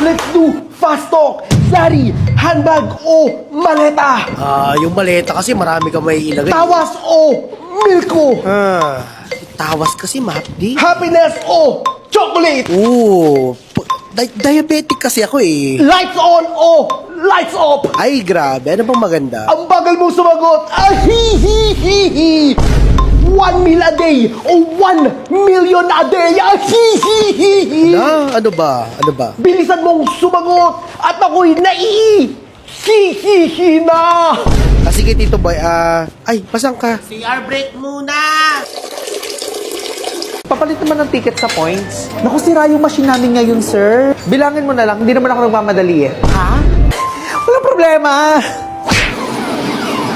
let's do fast talk. Zari, handbag o maleta? Yung maleta kasi marami ka may ilagay. Tawas o milko? Tawas kasi mahapdi. Happiness o chocolate? Oo, diabetic kasi ako eh. Lights on o lights off? Ay, grabe. Ano bang maganda? Ang bagal mo sumagot. Hi. 1 meal a day o 1 million a day. Hi. Ano ba? Bilisan mong sumagot at ako'y Hi na. Sige, Tito Boy. Ay, pasang ka? CR break muna! Papalit naman ng ticket sa points. Naku, sira yung machine namin ngayon, sir. Bilangin mo na lang, hindi naman ako nagmamadali eh. Ha? Walang problema.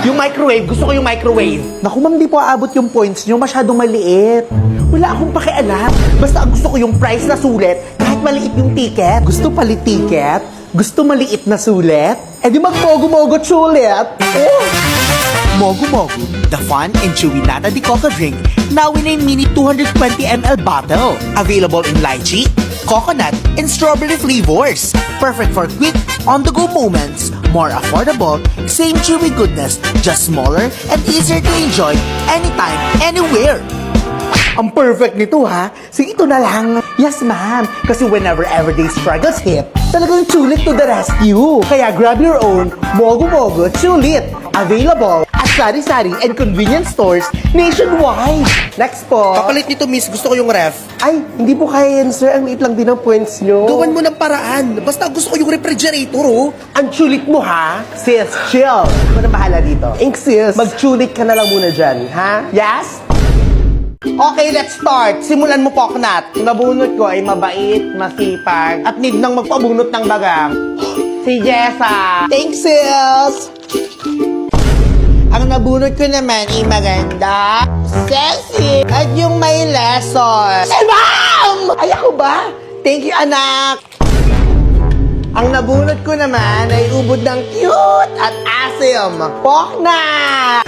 Yung microwave, gusto ko yung microwave. Naku, ma'am, di po aabot yung points nyo. Masyadong maliit. Wala akong pakialam. Basta ang gusto ko yung price na sulit kahit maliit yung ticket. Gusto palit ticket? Gusto maliit na sulit? Eh di mag-mogo-mogo chulit. Mogu Mogu, the fun and chewy nata de coco drink, now in a mini 220ml bottle. Available in lychee, coconut, and strawberry flavors. Perfect for quick, on-the-go moments. More affordable, same chewy goodness, just smaller and easier to enjoy anytime, anywhere. Ang perfect nito ha. Sige, ito na lang. Yes, ma'am. Kasi whenever everyday struggles hit, talagang chulit to the rescue. Kaya grab your own Mogo-Mogo Chulit. Available at sari-sari and convenience stores nationwide. Next po. Kapalit nito, miss. Gusto ko yung ref. Ay, hindi po kaya yan, sir. Ang liit lang din ang points nyo. Gawan mo ng paraan. Basta gusto ko yung refrigerator, oh. Ang chulit mo, ha? Sis, chill. Ako na bahala dito. Ink, sis. Mag-chulit ka na lang muna dyan, ha? Yes? Okay, let's start. Simulan mo, Poknat. Ang nabunot ko ay mabait, masipag, at need nang magpabunot ng bagang. Si Jessa. Thanks, sis. Ang nabunot ko naman ay maganda, sexy, at yung may lesson. Si Ma'am! Ay, ako ba? Thank you, anak. Ang nabunot ko naman ay ubod ng cute at asim. Poknat!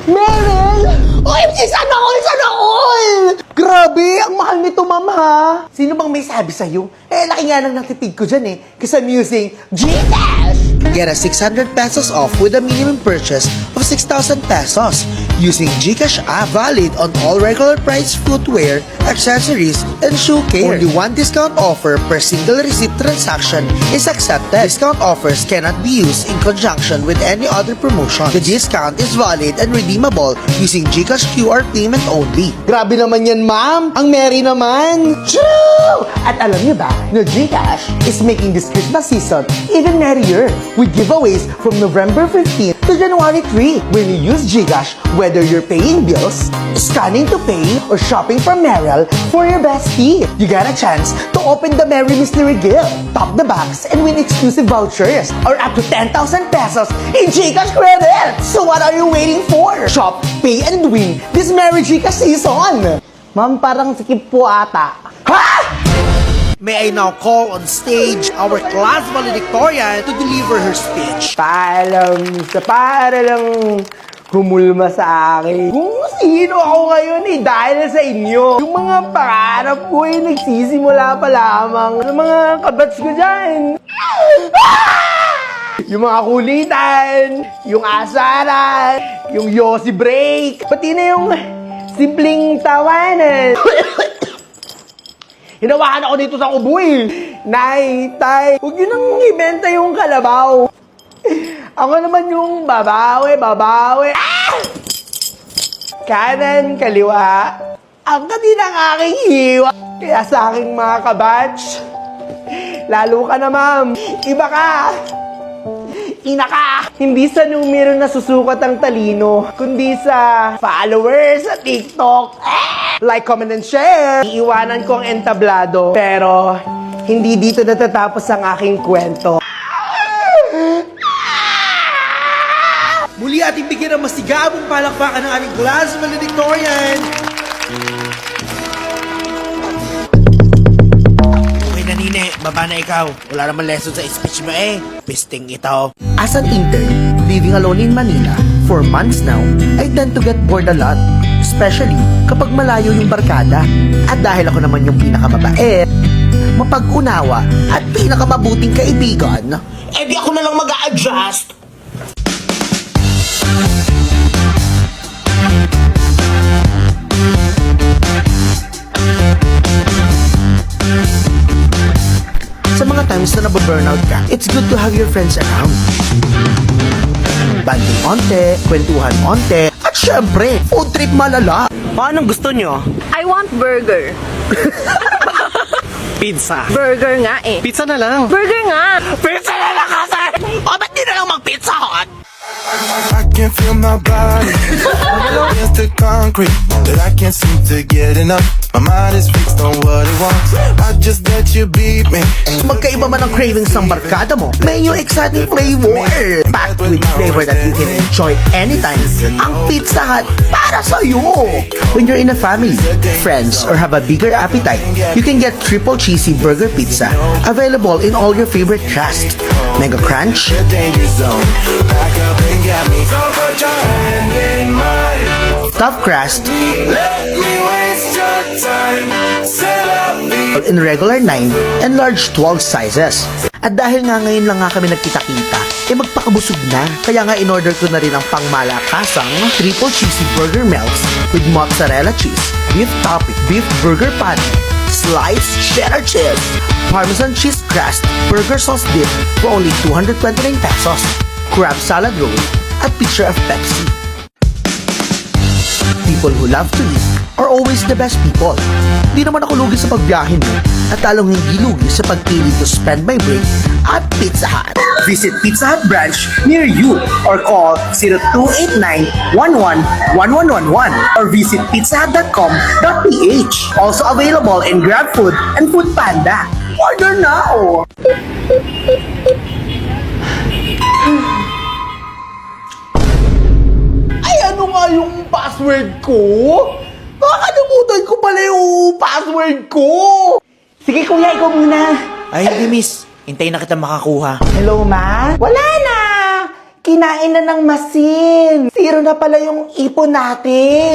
Meryl! OMG, sana all! Sana all! Grabe, ang mahal nito, ma'am, ha? Sino bang may sabi sa'yo? Eh, laki nga nang natipid ko dyan, eh. Kasi I'm using Gcash! Get a 600 pesos off with a minimum purchase of 6,000 pesos using GCash app, valid on all regular price footwear, accessories, and shoe care. Only one discount offer per single receipt transaction is accepted. Discount offers cannot be used in conjunction with any other promotion. The discount is valid and redeemable using GCash QR payment only. Grabe naman yan, ma'am! Ang merry naman! True! At alam niyo ba, na Gcash is making this Christmas season even merrier with giveaways from November 15 to January 3. When you use Gcash, whether you're paying bills, scanning to pay, or shopping from Merrell for your bestie, you got a chance to open the Merry Mystery Gift, top the box, and win exclusive vouchers or up to 10,000 pesos in Gcash credits. So what are you waiting for? Shop, pay, and win this Merry Gcash season. Ma'am, parang sikip po ata. Ha? May I now call on stage our class valedictorian to deliver her speech. Paalam sa para lang humulma sa akin. Kung sino ako ngayon dahil sa inyo. Yung mga pangarap ko nagsisimula pa lamang ng mga kabats ko dyan. Yung mga kulitan, yung asaran, yung Yossi break, pati na yung simpleng tawanan. Hinawakan ako dito sa kubo eh. Nay, tay, huwag yun nang ibenta yung kalabaw. Ako naman yung babawi. Ah! Kanan, kaliwa. Ang din ang aking hiwa. Kaya sa aking mga kabatch, lalo ka na, ma'am. Iba ka. Ina ka. Hindi sa numero na susukat ang talino, kundi sa followers sa TikTok. Like, comment, and share. Iiwanan ko ang entablado. Pero, hindi dito natatapos ang aking kwento. Muli ating bigyan ng masigabong palakpakan ng aming class valedictorian. Uy, nanine, baba na ikaw. Wala naman lesson sa speech mo eh. Pisting ito. As an intern, living alone in Manila for months now, I tend to get bored a lot. Especially kapag malayo yung barkada. At dahil ako naman yung pinakamabait, mapag-unawa, at pinakamabuting kaibigan. Eh di ako na lang mag-a-adjust. Sa mga times na nababurnout ka, it's good to have your friends around. Banding onte, kwentuhan onte, at syempre, food trip malala. Anong gusto nyo? I want burger. Pizza. Burger nga eh. Pizza na lang. Burger nga! Pizza na lang kasi! O ba't di na lang mag-Pizza Hut? I can feel my body against the concrete that I can't seem to get enough. My mind is fixed on what it wants. I just let you beat me. Magkaiba man ang cravings ng barkada mo, may new exciting flavor. Packed with flavor that you can enjoy anytime. Ang Pizza Hut para sa'yo. When you're in a family, friends, or have a bigger appetite, you can get triple cheesy burger pizza. Available in all your favorite crust. Mega Crunch, The danger zone. Back up and get me. So put your hand in mine. Stuffed Crust, Let me waste your time. Set up the in regular 9 and large 12 sizes. At dahil nga ngayon lang nga kami nagkita-kita, magpakabusog na. Kaya nga in-order ko na rin ang pangmalakasang triple cheesy burger melts with mozzarella cheese, beef topping, beef burger patty, sliced cheddar cheese, parmesan cheese crust, burger sauce dip for only 229 pesos, crab salad roll, at pitcher of Pepsi. People who love to eat are always the best people. Di naman ako lugi sa pagbiyahin mo at talong hindi lugi sa pagpili to spend my break at Pizza Hut. Visit Pizza Hut branch near you or call 0289-11-1111 or visit pizzahut.com.ph. Also available in GrabFood and Foodpanda. Order now! Ay, ano nga yung password ko? Nakakalimutan ko pala yung password ko. Sige kuya, ikaw muna. Ay, hindi miss. Hintayin na kita makakuha. Hello, ma? Wala na! Kinain na ng masin. Zero na pala yung ipon natin.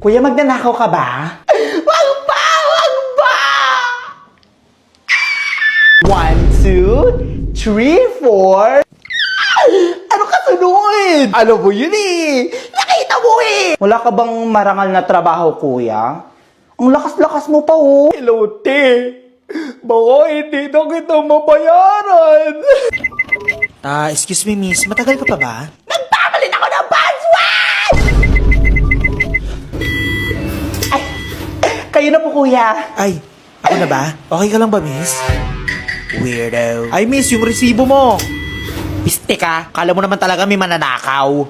Kuya, magnanakaw ka ba? Wag ba! Wag ba! 1, 2, 3, 4. Ano kasunod? Ano mo yun eh? Nakita mo eh! Wala ka bang marangal na trabaho, kuya? Ang lakas-lakas mo pa, oh. Hello, te. Baka hindi na kita mabayaran. Excuse me miss, matagal ka pa ba? Nagpapalit ako ng password! Ay, kayo na po, kuya. Ay, ako na ba? Okay ka lang ba miss? Weirdo. Ay miss, yung resibo mo. Piste ka, kala mo naman talaga may mananakaw.